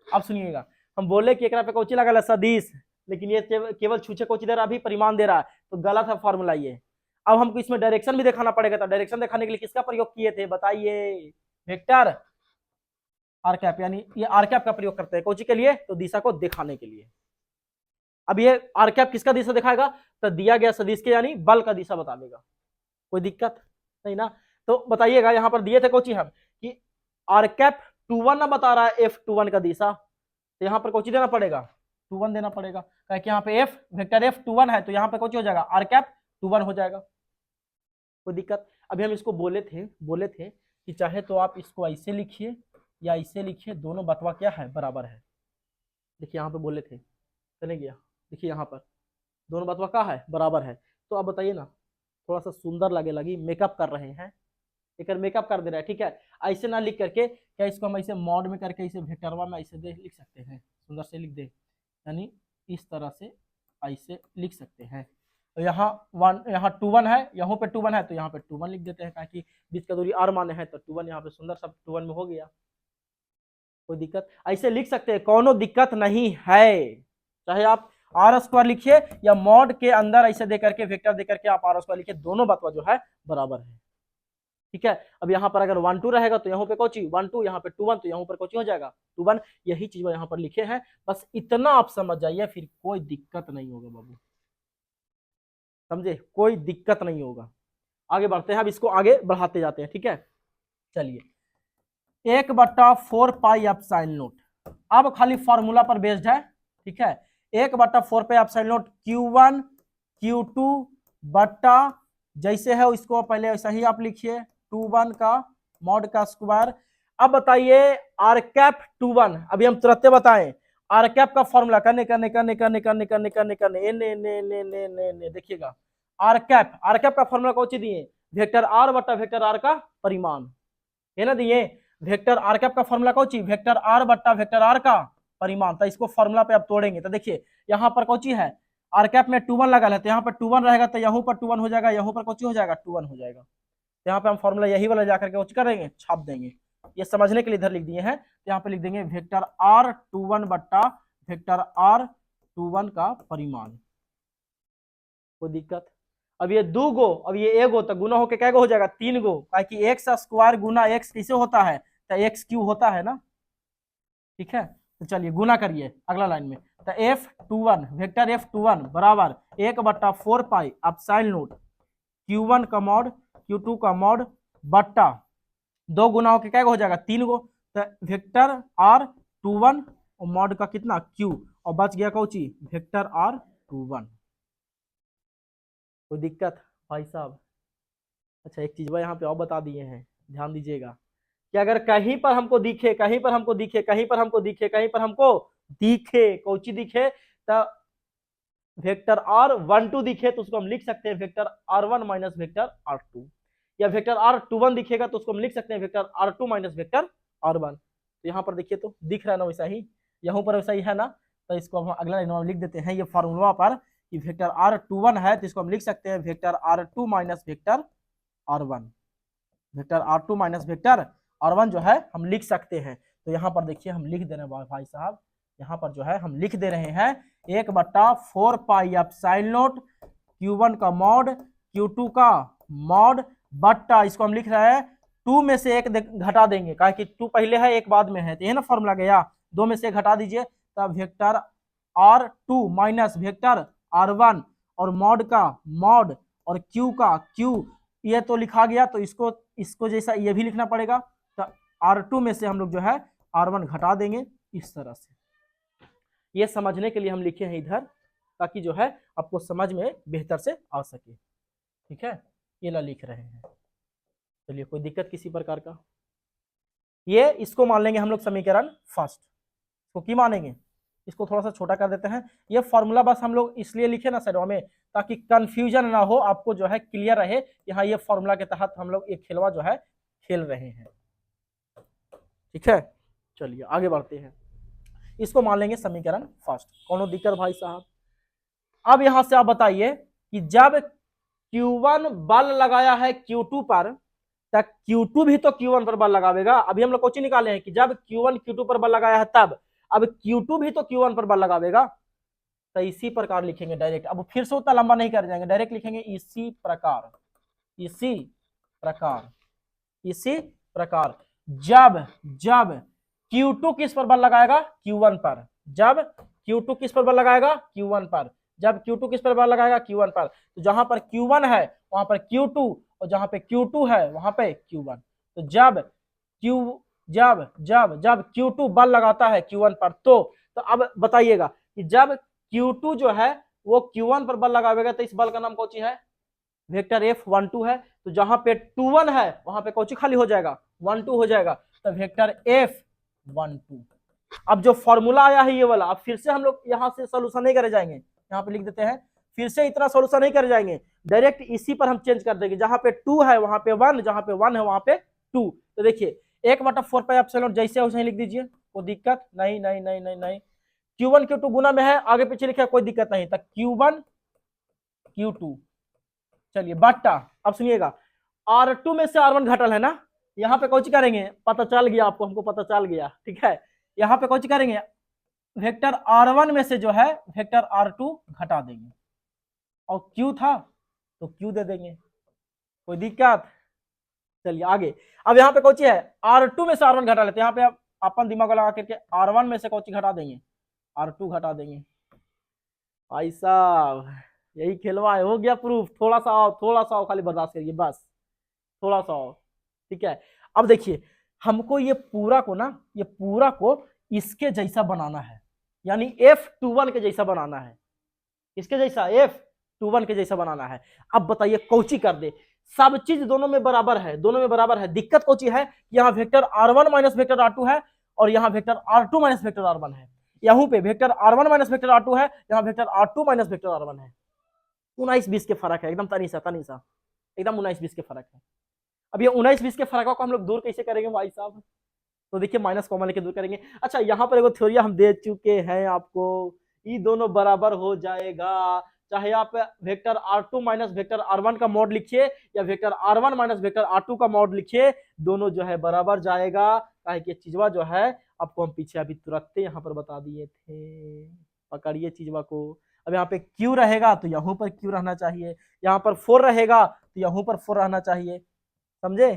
अब सुनिएगा, हम बोले कि एक पे कोची लगा सदिश, लेकिन ये केवल छूछे कोची दे रहा, अभी परिमाण दे रहा है, तो गलत है फॉर्मूला ये। अब हमको इसमें डायरेक्शन भी दिखाना पड़ेगा, तो डायरेक्शन दिखाने के लिए किसका प्रयोग किए थे बताइए, वेक्टर आर कैप, यानी ये आर कैप का प्रयोग करते हैं कोची के लिए, तो दिशा को दिखाने के लिए। अब ये आर कैप किसका दिशा दिखाएगा, तो दिया गया सदिश के यानी बल का दिशा बता देगा, कोई दिक्कत नहीं ना। तो बताइएगा यहाँ पर दिए थे कोची हम कि आर कैप 21 ना बता रहा है F21 का दिशा, तो यहाँ पर कोची देना पड़ेगा 21 देना पड़ेगा, क्योंकि यहाँ पे F वेक्टर F21 है, तो यहाँ पे कोची हो जाएगा आर कैप 21 हो जाएगा, कोई दिक्कत। अभी हम इसको बोले थे कि चाहे तो आप इसको ऐसे लिखिए या ऐसे लिखिए, दोनों बतवा क्या है, बराबर है। देखिए यहाँ पे बोले थे, चले गया, देखिए यहाँ पर दोनों बतवा क्या है, बराबर है। तो अब बताइए ना, थोड़ा सा सुंदर लगी, मेकअप कर रहे हैं, एक मेकअप कर दे रहा है, ठीक है। ऐसे ना लिख करके, क्या इसको हम ऐसे मॉड में करके इसे वेक्टरवा में ऐसे लिख सकते हैं, सुंदर से लिख दे, यानी इस तरह से ऐसे लिख सकते हैं। तो यहाँ वन, यहाँ 2 1 है, यहाँ पे 2 1 है, तो यहाँ पे 2 1 लिख देते हैं, ताकि बीच का दूरी r माने है, तो 2 1 यहाँ पे सुंदर सा 2 1 में हो गया। कोई दिक्कत, ऐसे लिख सकते हैं, कोनो दिक्कत नहीं है। चाहे आप r² लिखिए या मॉड के अंदर ऐसे दे करके वेक्टर दे करके आप r² लिखिए, दोनों बातवा जो है बराबर है, ठीक है। अब यहाँ पर अगर 1 2 रहेगा तो यहाँ पे कोची 1 2, यहाँ पे 2 1, तो यहाँ पर कोची हो जाएगा 2 1। यही चीज यहाँ पर लिखे हैं, बस इतना आप समझ जाइए, फिर कोई दिक्कत नहीं होगा बाबू, समझे, कोई दिक्कत नहीं होगा। आगे बढ़ते हैं, अब इसको आगे बढ़ाते जाते हैं, ठीक है। चलिए, 1/4 पाई एप्सिलॉन, अब खाली फॉर्मूला पर बेस्ड है, ठीक है। 1/4 पाई एप्सिलॉन Q1 Q2 बट्टा जैसे है इसको पहले वैसा ही आप लिखिए, 2 1 का मॉड का स्क्वायर। अब बताइए आर कैप 2 1, अभी हम तुरंत बताएं, आर कैप का फॉर्मूला करने देखिएगा, आर कैप का फॉर्मूला कौन सी दिए, वेक्टर आर बटा वेक्टर आर का परिमाण, है ना दिए। वेक्टर आर कैप का फॉर्मूला कौन सी, वेक्टर आर बट्टा वेक्टर आर का परिमाण। तो इसको फॉर्मूला पे आप तोड़ेंगे तो देखिए यहाँ पर कौन सी है, आर कैप में 2 1 लगा है, तो यहाँ पर 2 1 रहेगा, तो यहाँ पर 2 1 हो जाएगा, यहाँ पर कौन सी हो जाएगा 2 1 हो जाएगा। तो यहाँ पे हम फॉर्मूला यही वाला जाकर के करेंगे, छाप देंगे, ये समझने के लिए इधर लिख दिए हैं। तो यहाँ पे लिख देंगे वेक्टर आर 2 1 बट्टा वेक्टर आर 2 1 का परिमाण। कोई दिक्कत, अब ये 2 गो, अब ये 1 गो, तो गुना होके क्या गो हो जाएगा 3 गो, ताकि एक्स स्क्वायर गुना एक्स किसे होता है, तो एक्स क्यू होता है ना, ठीक है। तो चलिए गुना करिए अगला लाइन में, तो F21 वेक्टर F21 बराबर 1/4 पाई एप्सिलॉन Q1 का मॉड Q2 का मॉड बट्टा 2 गुना होके क्या हो जाएगा 3 गो, तो वेक्टर R21 और मॉड का कितना Q, और बच गया कौची वेक्टर R21। कोई दिक्कत भाई साहब? अच्छा एक चीज यहाँ पे और बता दिए हैं, ध्यान दीजिएगा कि अगर कहीं पर हमको दिखे, कहीं पर हमको दिखे, कहीं पर हमको दिखे, कहीं पर हमको दिखे, कौची दिखे, तो वेक्टर R12 दिखे तो उसको हम लिख सकते हैं vector R1 minus vector R2, या वेक्टर R21 दिखेगा तो उसको हम लिख सकते हैं vector R2 minus vector R1। तो यहाँ पर देखिए तो दिख रहा है ना वैसा ही, यहाँ पर वैसा ही है ना, तो इसको हम अगला लाइन में लिख देते हैं ये फॉर्मूला पर कि वेक्टर R21 है तो इसको हम लिख सकते हैं vector R2 minus vector R1, vector R2 minus vector R1 जो है हम लिख सकते हैं। तो यहाँ पर देखिए हम लिख दे रहे हैं भाई साहब, यहाँ पर जो है हम लिख दे रहे हैं 1/4 पाई एप्सिलॉन Q1 का मॉड Q2 का मॉड बट्टा, इसको हम लिख रहे हैं 2 में से 1 घटा देंगे, कहा कि 2 पहले है 1 बाद में है, तो ये ना फॉर्मूला गया, 2 में से घटा दीजिए, तब vector R2 minus vector R1 और मॉड का मॉड और Q का Q, ये तो लिखा गया, तो इसको जैसा ये भी लिखना पड़ेगा, तो R2 में से हम लोग जो है R1 घटा देंगे इस तरह से। ये समझने के लिए हम लिखे हैं इधर, ताकि जो है आपको समझ में बेहतर से आ सके, ठीक है। ये ला लिख रहे हैं, चलिए कोई दिक्कत किसी प्रकार का, ये इसको मान लेंगे हम लोग समीकरण फर्स्ट, इसको की मानेंगे, इसको थोड़ा सा छोटा कर देते हैं। ये फॉर्मूला बस हम लोग इसलिए लिखे ना साइड में, ताकि कंफ्यूजन ना हो, आपको जो है क्लियर रहे कि हाँ ये फॉर्मूला के तहत हम लोग ये खेलवा जो है खेल रहे हैं, ठीक है। चलिए आगे बढ़ते हैं, इसको मान लेंगे समीकरण फर्स्ट, कोनो दिक्कत भाई साहब? अब यहां से आप बताइए कि जब Q1 बल लगाया है Q2 पर, तब Q2 भी तो Q1 पर बल लगावेगा। अभी हम लोग क्वेश्चन निकाले हैं कि जब Q1 Q2 पर बल लगाया है तब, अब Q2 भी तो Q1 पर बल लगावेगा, तो इसी प्रकार लिखेंगे डायरेक्ट। अब फिर से उतना लंबा नहीं कर जाएंगे, डायरेक्ट लिखेंगे इसी प्रकार, इसी प्रकार, इसी प्रकार। जब जब Q2 किस पर बल लगाएगा Q1 पर, जब Q2 किस पर बल लगाएगा Q1 पर, जब Q2 किस पर बल लगाएगा Q1 पर, तो जहां पर Q1 है वहां पर Q2, और जहां पे Q2 है वहां पे Q1। तो जब Q2 बल लगाता है Q1 पर, तो अब बताइएगा कि जब Q2 जो है वो Q1 पर बल लगावेगा, तो इस बल का नाम कौन सी है, वेक्टर एफ 1 2 है, तो जहां पे 2 1 है वहां पे कौन सी खाली हो जाएगा, 1 2 हो जाएगा, तो वेक्टर एफ 1 2। अब जो फॉर्मूला आया है ये वाला, अब फिर से हम लोग यहाँ से सोल्यूशन नहीं करे जाएंगे, यहाँ पे लिख देते हैं, फिर से इतना सोल्यूशन नहीं करे जाएंगे, डायरेक्ट इसी पर हम चेंज कर देंगे, जहां पे 2 है वहां पे 1, जहां पे 1 है वहां पे 2। तो देखिए 1/4 पाई एप्सिलॉन जैसे वैसे लिख दीजिए, कोई दिक्कत नहीं, नहीं नहीं नहीं नहीं। Q1 Q2 गुना में है, आगे पीछे लिखा कोई दिक्कत नहीं, तो Q1 Q2, चलिए बट्टा, अब सुनिएगा R2 में से R1 घटल है ना, यहाँ पे कौन सी करेंगे, पता चल गया आपको, हमको पता चल गया, ठीक है, यहाँ पे कौन सी करेंगे, वेक्टर R1 में से जो है वेक्टर R2 घटा देंगे, और Q था तो Q दे देंगे, कोई दिक्कत। चलिए आगे, अब यहाँ पे कौन सी है, R2 में से R1 घटा लेते हैं, यहाँ पे आप अपन दिमाग लगा करके R1 में से कौन सी घटा देंगे, R2 घटा देंगे। भाई साहब यही खेलवा है, हो गया प्रूफ, थोड़ा सा आओ, थोड़ा सा आओ, खाली बर्दाश्त करिए बस, थोड़ा सा आओ, ठीक है। अब देखिए हमको ये पूरा को ना, ये पूरा को इसके जैसा बनाना है, यानी F21 के जैसा बनाना है, इसके जैसा F21 के जैसा बनाना है। अब बताइए कौची कर दे, सब चीज दोनों में बराबर है, दोनों में बराबर है, दिक्कत कौची है, यहाँ vector R1 minus vector R2 है, और यहाँ vector R2 minus vector R1 है, यहाँ पे vector R1 minus vector R2 है, यहाँ vector R2 minus vector R1 है, 19-20 के फर्क है, एकदम तनी सा एकदम 19-20 के फर्क है। अब ये 19-20 के फर्क को हम लोग दूर कैसे करेंगे भाई साहब, तो देखिए माइनस कॉमन लेके दूर करेंगे। अच्छा यहाँ पर एगो थ्योरी हम दे चुके हैं आपको, ये दोनों बराबर हो जाएगा, चाहे आप vector R2 minus vector R1 का मॉड लिखिए या vector R1 minus vector R2 का मॉड लिखिए, दोनों जो है बराबर जाएगा, काहे कि चीजवा जो है आपको हम पीछे अभी तुरंत यहाँ पर बता दिए थे, पकड़िए चीजवा को। अब यहाँ पे Q रहेगा तो यहाँ पर Q रहना चाहिए, यहाँ पर 4 रहेगा तो यहाँ पर 4 रहना चाहिए, समझे,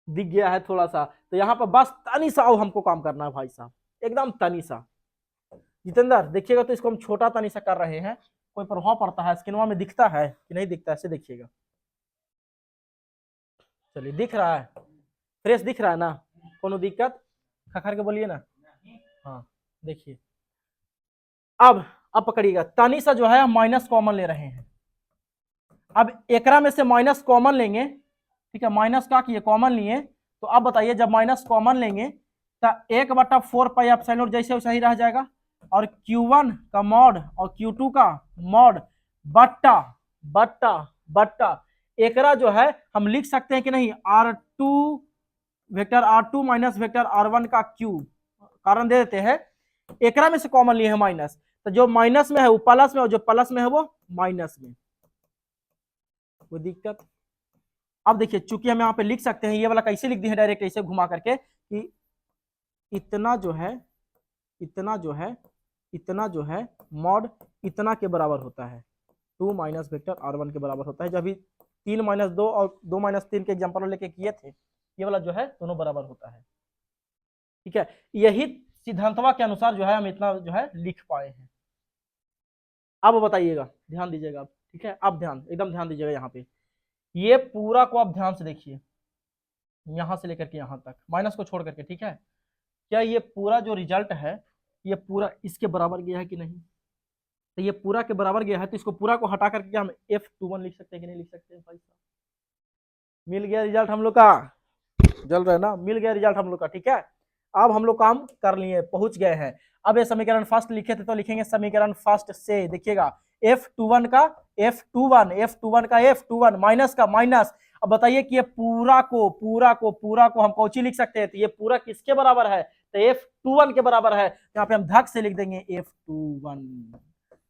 दिख गया है थोड़ा सा, तो यहाँ पर बस तनी सा हमको काम करना है भाई साहब, एकदम तनी सा। जितेंद्र देखिएगा तो इसको हम छोटा तनी सा कर रहे हैं, कोई प्रभाव पड़ता है स्क्रीनवा में, दिखता है कि नहीं दिखता है, ऐसे देखिएगा, चलिए दिख रहा है, फ्रेश दिख रहा है ना, कोनो दिक्कत, खखर के बोलिए ना, हाँ देखिए। अब पकड़िएगा, तनी सा जो है माइनस कॉमन ले रहे हैं, अब एकरा में से माइनस कॉमन लेंगे, ठीक है, माइनस का किए कॉमन लिए, तो अब बताइए जब माइनस कॉमन लेंगे तो 1/4 पाई एप्सिलॉन जैसे वैसे ही रह जाएगा, और Q1 का मॉड और Q2 का मॉड बट्टा बट्टा बट्टा, एकरा जो है हम लिख सकते हैं कि नहीं, R2 vector R2 minus vector R1 का Q, कारण दे देते हैं, एकरा में से कॉमन लिए है माइनस, तो जो माइनस में है वो प्लस में, और जो प्लस में है वो माइनस में, कोई दिक्कत। अब देखिए चूंकि हम यहाँ पे लिख सकते हैं, ये वाला कैसे लिख दिए है, डायरेक्ट ऐसे घुमा करके कि इतना जो है, इतना जो है, इतना जो है मॉड इतना के बराबर होता है, 2 माइनस वेक्टर R1 के बराबर होता है, जब भी 3 माइनस 2 और 2 माइनस 3 के एग्जाम्पल लेके किए थे, ये वाला जो है दोनों बराबर होता है, ठीक है, यही सिद्धांतवा के अनुसार जो है हम इतना जो है लिख पाए हैं। अब बताइएगा, ध्यान दीजिएगा, ठीक है, अब ध्यान एकदम ध्यान दीजिएगा, यहाँ पे ये पूरा को आप ध्यान से देखिए, यहां से लेकर के यहां तक माइनस को छोड़ करके, ठीक है, क्या ये पूरा जो रिजल्ट है ये पूरा इसके बराबर गया है कि नहीं, तो ये पूरा के बराबर गया है, तो इसको पूरा को हटा करके हम F21 लिख सकते हैं कि नहीं लिख सकते हैं भाई साहब, मिल गया रिजल्ट हम लोग का, जल रहा है ना, मिल गया रिजल्ट हम लोग का, ठीक है। अब हम लोग काम कर लिए, पहुंच गए हैं। अब ये समीकरण फर्स्ट लिखे थे तो लिखेंगे समीकरण फर्स्ट से, देखिएगा F21 का F21 माइनस का माइनस। अब बताइए कि ये पूरा को हम कौची लिख सकते हैं, तो ये पूरा किसके बराबर है, तो F21 के बराबर है, यहाँ पे हम धक से लिख देंगे F21।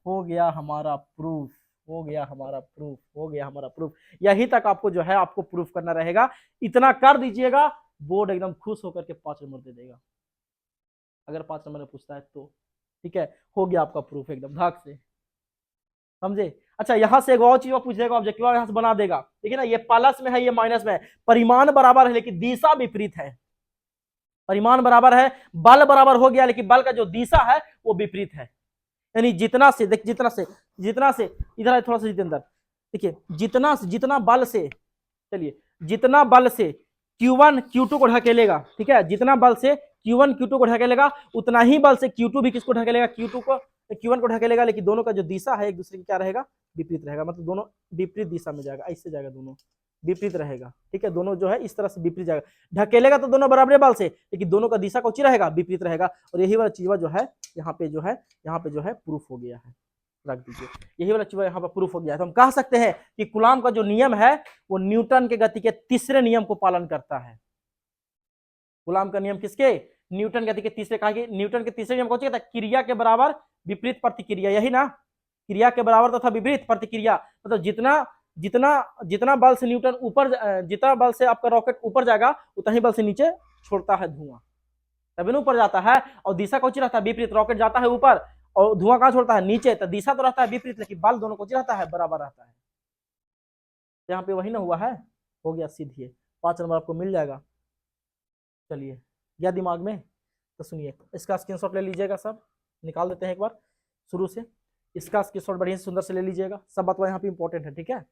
हो गया हमारा प्रूफ, हो गया हमारा प्रूफ, हो गया हमारा प्रूफ। यही तक आपको जो है आपको प्रूफ करना रहेगा, इतना कर दीजिएगा, बोर्ड एकदम खुश होकर के 5 नंबर दे देगा, अगर 5 नंबर में पूछता है तो, ठीक है। हो गया आपका प्रूफ एकदम धाक से, समझे। अच्छा यहाँ से एक और चीज पूछ देगा, ऑब्जेक्टिव यहाँ से बना देगा, देखिए ना, ये प्लस में है ये माइनस में है, परिमाण बराबर है लेकिन दिशा विपरीत है, परिमाण बराबर है, बल बराबर हो गया लेकिन बल का जो दिशा है वो विपरीत है, यानी जितना से देख, जितना से इधर थोड़ा सा जितेंद्र, देखिए जितना बल से, चलिए जितना बल से Q1 Q2 को ढकेलेगा, ठीक है, जितना बल से Q1 Q2 को ढकेलेगा, उतना ही बल से Q2 भी किसको ढकेलेगा, Q2 को Q1 को ढकेलेगा, लेकिन दोनों का जो दिशा है एक दूसरे की क्या रहेगा, विपरीत रहेगा, मतलब दोनों विपरीत दिशा में जाएगा, ऐसे जाएगा, दोनों विपरीत रहेगा, ठीक है, दोनों जो है इस तरह से विपरीत जाएगा, ढकेलेगा तो दोनों बराबर बल से, लेकिन दोनों का दिशा कौन सी रहेगा, विपरीत रहेगा। और यही वाला चीज जो है यहाँ पे जो है प्रूफ हो गया है, रख दीजिए, यही वाला चीज यहाँ पर प्रूफ हो गया है। तो हम कह सकते हैं कि कूलाम का जो नियम है वो न्यूटन के गति के तीसरे नियम को पालन करता है। कूलाम का नियम किसके, न्यूटन गति के तीसरे, कहा कि न्यूटन के तीसरे नियम कौन सी कहता है, क्रिया के बराबर विपरीत प्रतिक्रिया, यही ना, क्रिया के बराबर तथा विपरीत प्रतिक्रिया, मतलब जितना जितना जितना बल से न्यूटन ऊपर, जितना बल से आपका रॉकेट ऊपर जाएगा उतना ही बल से नीचे छोड़ता है धुआं, तभी ना ऊपर जाता है, और दिशा कौन सी रहता है, विपरीत, रॉकेट जाता है ऊपर और धुआं कहाँ छोड़ता है, नीचे, तो दिशा तो रहता है विपरीत, लेकिन बल दोनों कौन सी रहता है, बराबर रहता है। यहाँ पे वही ना हुआ है, हो गया सीधे, 5 नंबर आपको मिल जाएगा। चलिए, या दिमाग में, तो सुनिए, इसका स्क्रीनशॉट ले लीजिएगा, सब निकाल देते हैं एक बार शुरू से, इसका स्क्रीनशॉट बढ़िया से सुंदर से ले लीजिएगा, सब बात यहाँ पे इंपॉर्टेंट है, ठीक है,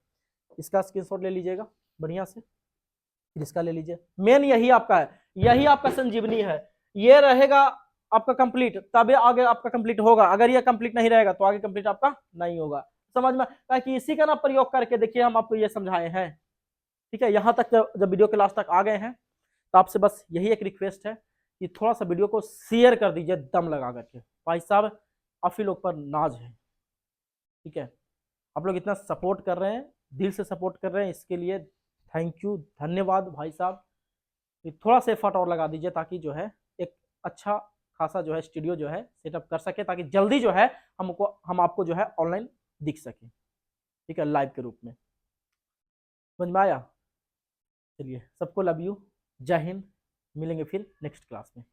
इसका स्क्रीनशॉट ले लीजिएगा बढ़िया से, फिर इसका ले लीजिए, मेन यही आपका है, यही आपका संजीवनी है, ये रहेगा आपका कंप्लीट, तभी आगे आपका कंप्लीट होगा, अगर ये कंप्लीट नहीं रहेगा तो आगे कंप्लीट आपका नहीं होगा, समझ में, ताकि इसी का ना प्रयोग करके देखिए हम आपको ये समझाए हैं, ठीक है। यहाँ तक जब वीडियो के लास्ट तक आ गए हैं तो आपसे बस यही एक रिक्वेस्ट है कि थोड़ा सा वीडियो को शेयर कर दीजिए दम लगा करके, भाई साहब आप ही लोग पर नाज है, ठीक है, आप लोग इतना सपोर्ट कर रहे हैं, दिल से सपोर्ट कर रहे हैं, इसके लिए थैंक यू, धन्यवाद भाई साहब, थोड़ा सा एफर्ट और लगा दीजिए ताकि जो है एक अच्छा खासा जो है स्टूडियो जो है सेटअप कर सके, ताकि जल्दी जो है हम आपको जो है ऑनलाइन दिख सके, ठीक है, लाइव के रूप में, समझ में आया। चलिए, सबको लव यू, जय हिंद, मिलेंगे फिर नेक्स्ट क्लास में।